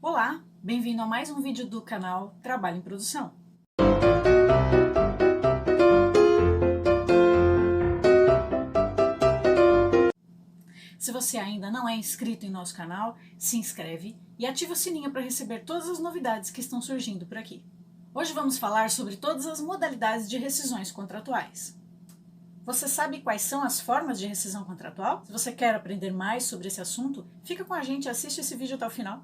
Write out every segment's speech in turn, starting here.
Olá, bem-vindo a mais um vídeo do canal Trabalho em Produção. Se você ainda não é inscrito em nosso canal, se inscreve e ativa o sininho para receber todas as novidades que estão surgindo por aqui. Hoje vamos falar sobre todas as modalidades de rescisões contratuais. Você sabe quais são as formas de rescisão contratual? Se você quer aprender mais sobre esse assunto, fica com a gente e assiste esse vídeo até o final.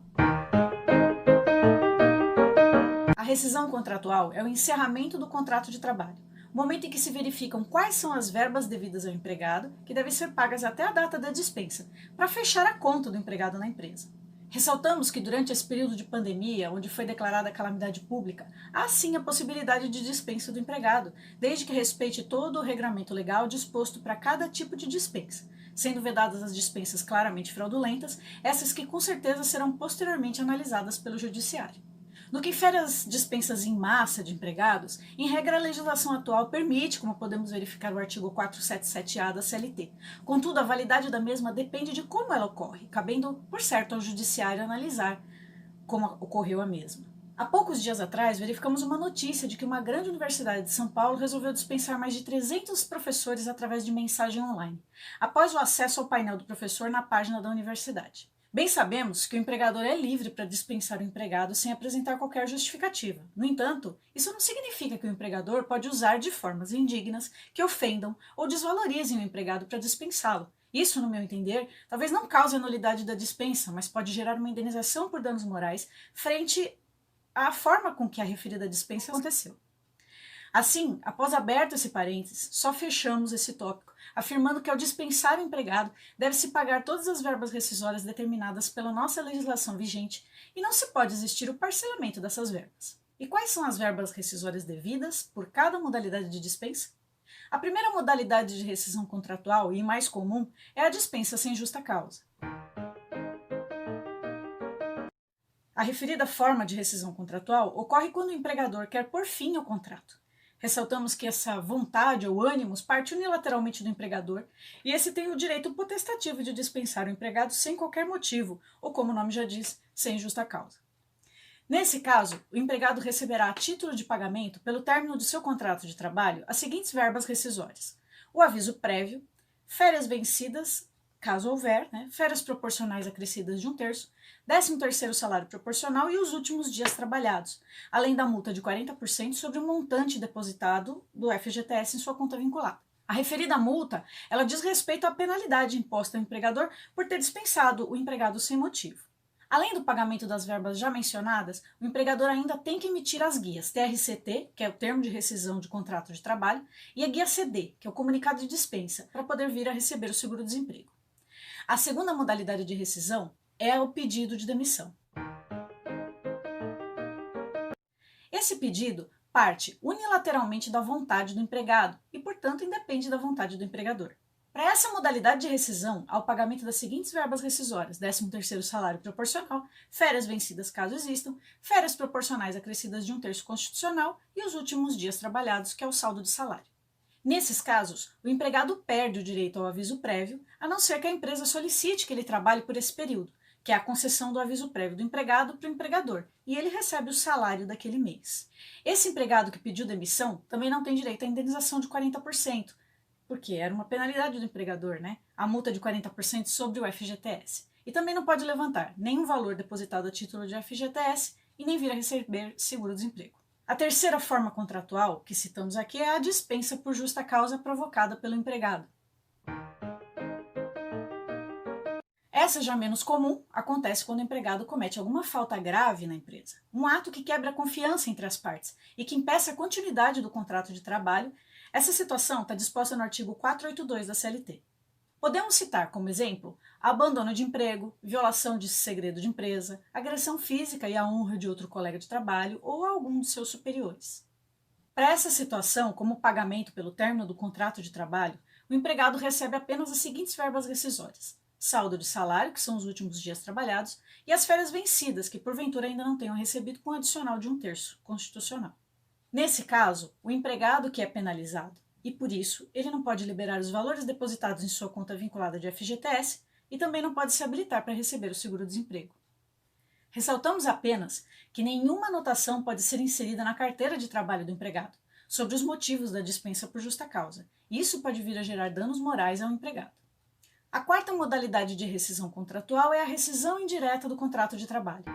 A rescisão contratual é o encerramento do contrato de trabalho, o momento em que se verificam quais são as verbas devidas ao empregado, que devem ser pagas até a data da dispensa, para fechar a conta do empregado na empresa. Ressaltamos que durante esse período de pandemia, onde foi declarada a calamidade pública, há sim a possibilidade de dispensa do empregado, desde que respeite todo o regramento legal disposto para cada tipo de dispensa, sendo vedadas as dispensas claramente fraudulentas, essas que com certeza serão posteriormente analisadas pelo judiciário. No que infere às dispensas em massa de empregados, em regra a legislação atual permite, como podemos verificar no artigo 477-A da CLT. Contudo, a validade da mesma depende de como ela ocorre, cabendo, por certo, ao judiciário analisar como ocorreu a mesma. Há poucos dias atrás, verificamos uma notícia de que uma grande universidade de São Paulo resolveu dispensar mais de 300 professores através de mensagem online, após o acesso ao painel do professor na página da universidade. Bem sabemos que o empregador é livre para dispensar o empregado sem apresentar qualquer justificativa. No entanto, isso não significa que o empregador pode usar de formas indignas que ofendam ou desvalorizem o empregado para dispensá-lo. Isso, no meu entender, talvez não cause a nulidade da dispensa, mas pode gerar uma indenização por danos morais frente à forma com que a referida dispensa aconteceu. Assim, após aberto esse parênteses, só fechamos esse tópico, afirmando que ao dispensar o empregado, deve-se pagar todas as verbas rescisórias determinadas pela nossa legislação vigente e não se pode existir o parcelamento dessas verbas. E quais são as verbas rescisórias devidas por cada modalidade de dispensa? A primeira modalidade de rescisão contratual, e mais comum, é a dispensa sem justa causa. A referida forma de rescisão contratual ocorre quando o empregador quer pôr fim ao contrato. Ressaltamos que essa vontade ou ânimos parte unilateralmente do empregador e esse tem o direito potestativo de dispensar o empregado sem qualquer motivo, ou como o nome já diz, sem justa causa. Nesse caso, o empregado receberá a título de pagamento, pelo término do seu contrato de trabalho, as seguintes verbas rescisórias: o aviso prévio, férias vencidas, caso houver, férias proporcionais acrescidas de 1/3, 13º salário proporcional e os últimos dias trabalhados, além da multa de 40% sobre o montante depositado do FGTS em sua conta vinculada. A referida multa, ela diz respeito à penalidade imposta ao empregador por ter dispensado o empregado sem motivo. Além do pagamento das verbas já mencionadas, o empregador ainda tem que emitir as guias TRCT, que é o termo de rescisão de contrato de trabalho, e a guia CD, que é o comunicado de dispensa, para poder vir a receber o seguro-desemprego. A segunda modalidade de rescisão é o pedido de demissão. Esse pedido parte unilateralmente da vontade do empregado e, portanto, independe da vontade do empregador. Para essa modalidade de rescisão, há o pagamento das seguintes verbas rescisórias: 13º salário proporcional, férias vencidas caso existam, férias proporcionais acrescidas de 1/3 constitucional e os últimos dias trabalhados, que é o saldo de salário. Nesses casos, o empregado perde o direito ao aviso prévio, a não ser que a empresa solicite que ele trabalhe por esse período, que é a concessão do aviso prévio do empregado para o empregador, e ele recebe o salário daquele mês. Esse empregado que pediu demissão também não tem direito à indenização de 40%, porque era uma penalidade do empregador, a multa de 40% sobre o FGTS. E também não pode levantar nenhum valor depositado a título de FGTS e nem vir a receber seguro-desemprego. A terceira forma contratual que citamos aqui é a dispensa por justa causa provocada pelo empregado. Essa, já menos comum, acontece quando o empregado comete alguma falta grave na empresa, um ato que quebra a confiança entre as partes e que impeça a continuidade do contrato de trabalho. Essa situação está disposta no artigo 482 da CLT. Podemos citar como exemplo abandono de emprego, violação de segredo de empresa, agressão física e à honra de outro colega de trabalho ou algum de seus superiores. Para essa situação, como pagamento pelo término do contrato de trabalho, o empregado recebe apenas as seguintes verbas rescisórias: saldo de salário, que são os últimos dias trabalhados, e as férias vencidas, que porventura ainda não tenham recebido, com adicional de 1/3 constitucional. Nesse caso, o empregado que é penalizado, e por isso ele não pode liberar os valores depositados em sua conta vinculada de FGTS e também não pode se habilitar para receber o seguro-desemprego. Ressaltamos apenas que nenhuma anotação pode ser inserida na carteira de trabalho do empregado sobre os motivos da dispensa por justa causa. Isso pode vir a gerar danos morais ao empregado. A quarta modalidade de rescisão contratual é a rescisão indireta do contrato de trabalho.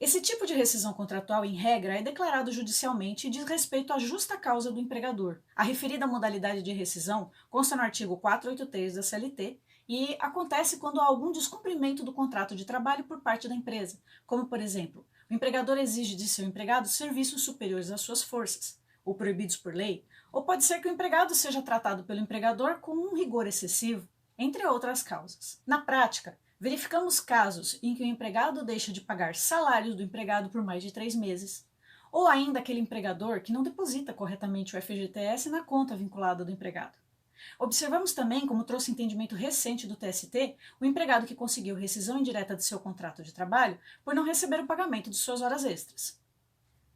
Esse tipo de rescisão contratual, em regra, é declarado judicialmente e diz respeito à justa causa do empregador. A referida modalidade de rescisão consta no artigo 483 da CLT e acontece quando há algum descumprimento do contrato de trabalho por parte da empresa, como, por exemplo, o empregador exige de seu empregado serviços superiores às suas forças, ou proibidos por lei, ou pode ser que o empregado seja tratado pelo empregador com um rigor excessivo, entre outras causas. Na prática, verificamos casos em que o empregado deixa de pagar salários do empregado por mais de 3 meses, ou ainda aquele empregador que não deposita corretamente o FGTS na conta vinculada do empregado. Observamos também, como trouxe entendimento recente do TST, o empregado que conseguiu rescisão indireta de seu contrato de trabalho por não receber o pagamento de suas horas extras.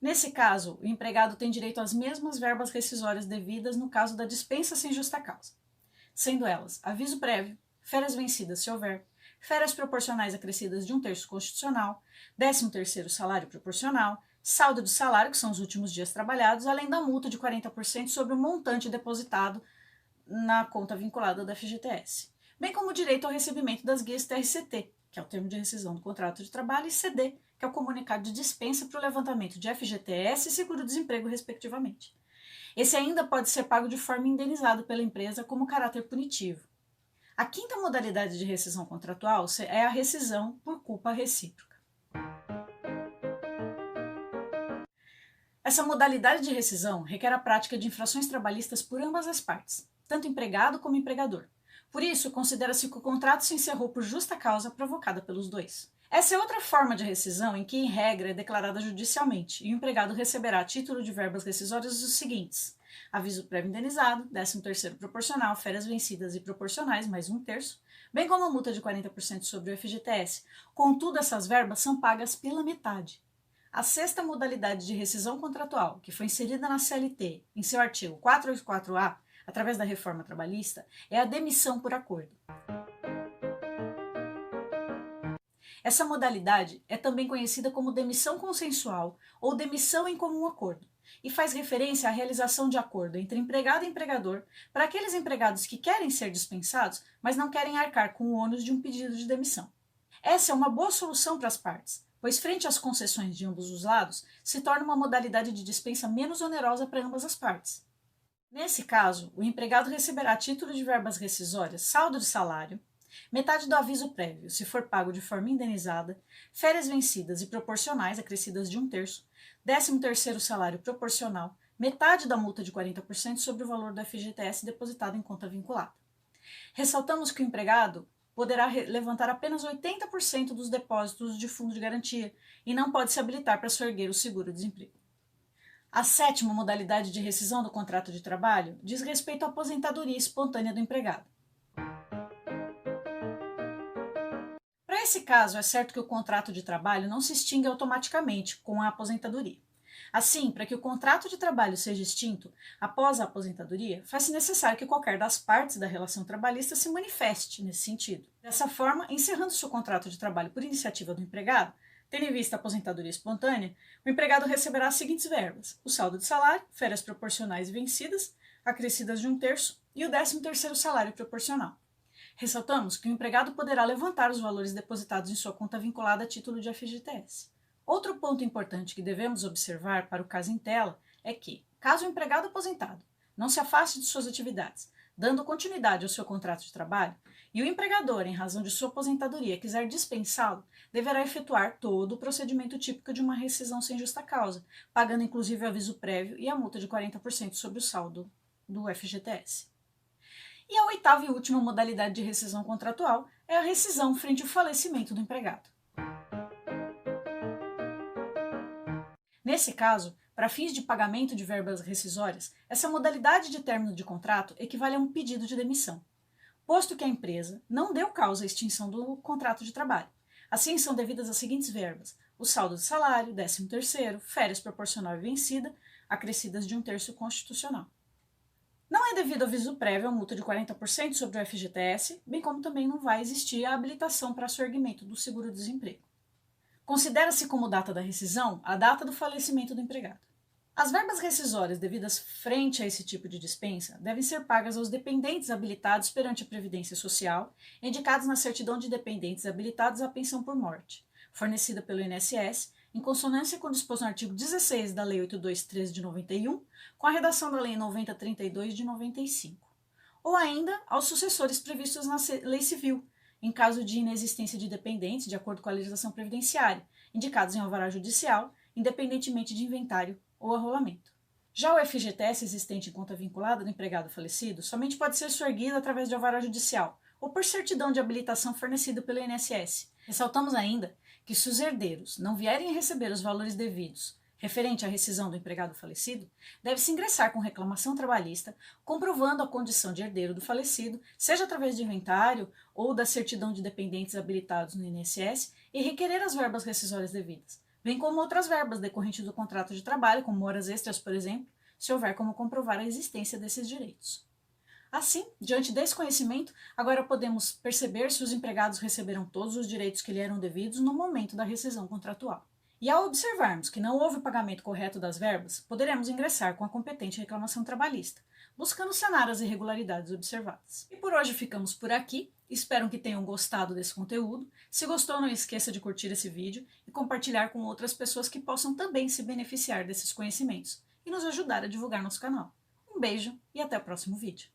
Nesse caso, o empregado tem direito às mesmas verbas rescisórias devidas no caso da dispensa sem justa causa, sendo elas aviso prévio, férias vencidas se houver, férias proporcionais acrescidas de 1/3 constitucional, 13º salário proporcional, saldo de salário, que são os últimos dias trabalhados, além da multa de 40% sobre o montante depositado na conta vinculada da FGTS, bem como o direito ao recebimento das guias TRCT, que é o termo de rescisão do contrato de trabalho, e CD, que é o comunicado de dispensa para o levantamento de FGTS e seguro-desemprego, respectivamente. Esse ainda pode ser pago de forma indenizada pela empresa como caráter punitivo. A quinta modalidade de rescisão contratual é a rescisão por culpa recíproca. Essa modalidade de rescisão requer a prática de infrações trabalhistas por ambas as partes, tanto empregado como empregador. Por isso, considera-se que o contrato se encerrou por justa causa provocada pelos dois. Essa é outra forma de rescisão em que, em regra, é declarada judicialmente e o empregado receberá a título de verbas rescisórias os seguintes: aviso prévio indenizado, 13º proporcional, férias vencidas e proporcionais, mais 1/3, bem como a multa de 40% sobre o FGTS. Contudo, essas verbas são pagas pela metade. A sexta modalidade de rescisão contratual, que foi inserida na CLT em seu artigo 484-A, através da reforma trabalhista, é a demissão por acordo. Essa modalidade é também conhecida como demissão consensual ou demissão em comum acordo e faz referência à realização de acordo entre empregado e empregador para aqueles empregados que querem ser dispensados, mas não querem arcar com o ônus de um pedido de demissão. Essa é uma boa solução para as partes, pois frente às concessões de ambos os lados, se torna uma modalidade de dispensa menos onerosa para ambas as partes. Nesse caso, o empregado receberá a título de verbas rescisórias saldo de salário, metade do aviso prévio, se for pago de forma indenizada, férias vencidas e proporcionais acrescidas de 1/3, 13º salário proporcional, metade da multa de 40% sobre o valor do FGTS depositado em conta vinculada. Ressaltamos que o empregado poderá levantar apenas 80% dos depósitos de fundo de garantia e não pode se habilitar para soerguer o seguro-desemprego. A sétima modalidade de rescisão do contrato de trabalho diz respeito à aposentadoria espontânea do empregado. Para esse caso, é certo que o contrato de trabalho não se extingue automaticamente com a aposentadoria. Assim, para que o contrato de trabalho seja extinto após a aposentadoria, faz-se necessário que qualquer das partes da relação trabalhista se manifeste nesse sentido. Dessa forma, encerrando-se o contrato de trabalho por iniciativa do empregado, tendo em vista a aposentadoria espontânea, o empregado receberá as seguintes verbas: o saldo de salário, férias proporcionais vencidas, acrescidas de 1/3, e o 13º salário proporcional. Ressaltamos que o empregado poderá levantar os valores depositados em sua conta vinculada a título de FGTS. Outro ponto importante que devemos observar para o caso em tela é que, caso o empregado aposentado não se afaste de suas atividades, dando continuidade ao seu contrato de trabalho, e o empregador, em razão de sua aposentadoria, quiser dispensá-lo, deverá efetuar todo o procedimento típico de uma rescisão sem justa causa, pagando inclusive o aviso prévio e a multa de 40% sobre o saldo do FGTS. E a oitava e última modalidade de rescisão contratual é a rescisão frente ao falecimento do empregado. Nesse caso, para fins de pagamento de verbas rescisórias, essa modalidade de término de contrato equivale a um pedido de demissão, posto que a empresa não deu causa à extinção do contrato de trabalho. Assim, são devidas as seguintes verbas: o saldo de salário, 13º, férias proporcional e vencida, acrescidas de 1/3 constitucional. Não é devido aviso prévio a multa de 40% sobre o FGTS, bem como também não vai existir a habilitação para surgimento do seguro-desemprego. Considera-se como data da rescisão a data do falecimento do empregado. As verbas rescisórias devidas frente a esse tipo de dispensa devem ser pagas aos dependentes habilitados perante a Previdência Social, indicados na certidão de dependentes habilitados à pensão por morte, fornecida pelo INSS, em consonância com o disposto no artigo 16 da Lei 823 de 91, com a redação da Lei 9032 de 95. Ou ainda aos sucessores previstos na Lei Civil, em caso de inexistência de dependentes, de acordo com a legislação previdenciária, indicados em alvará judicial, independentemente de inventário ou arrolamento. Já o FGTS existente em conta vinculada do empregado falecido somente pode ser surgido através de alvará judicial ou por certidão de habilitação fornecida pelo INSS. Ressaltamos ainda que se os herdeiros não vierem a receber os valores devidos referente à rescisão do empregado falecido, deve-se ingressar com reclamação trabalhista, comprovando a condição de herdeiro do falecido, seja através de inventário ou da certidão de dependentes habilitados no INSS, e requerer as verbas rescisórias devidas, bem como outras verbas decorrentes do contrato de trabalho, como horas extras, por exemplo, se houver como comprovar a existência desses direitos. Assim, diante desse conhecimento, agora podemos perceber se os empregados receberam todos os direitos que lhe eram devidos no momento da rescisão contratual. E ao observarmos que não houve o pagamento correto das verbas, poderemos ingressar com a competente reclamação trabalhista, buscando sanar as irregularidades observadas. E por hoje ficamos por aqui. Espero que tenham gostado desse conteúdo. Se gostou, não esqueça de curtir esse vídeo e compartilhar com outras pessoas que possam também se beneficiar desses conhecimentos e nos ajudar a divulgar nosso canal. Um beijo e até o próximo vídeo.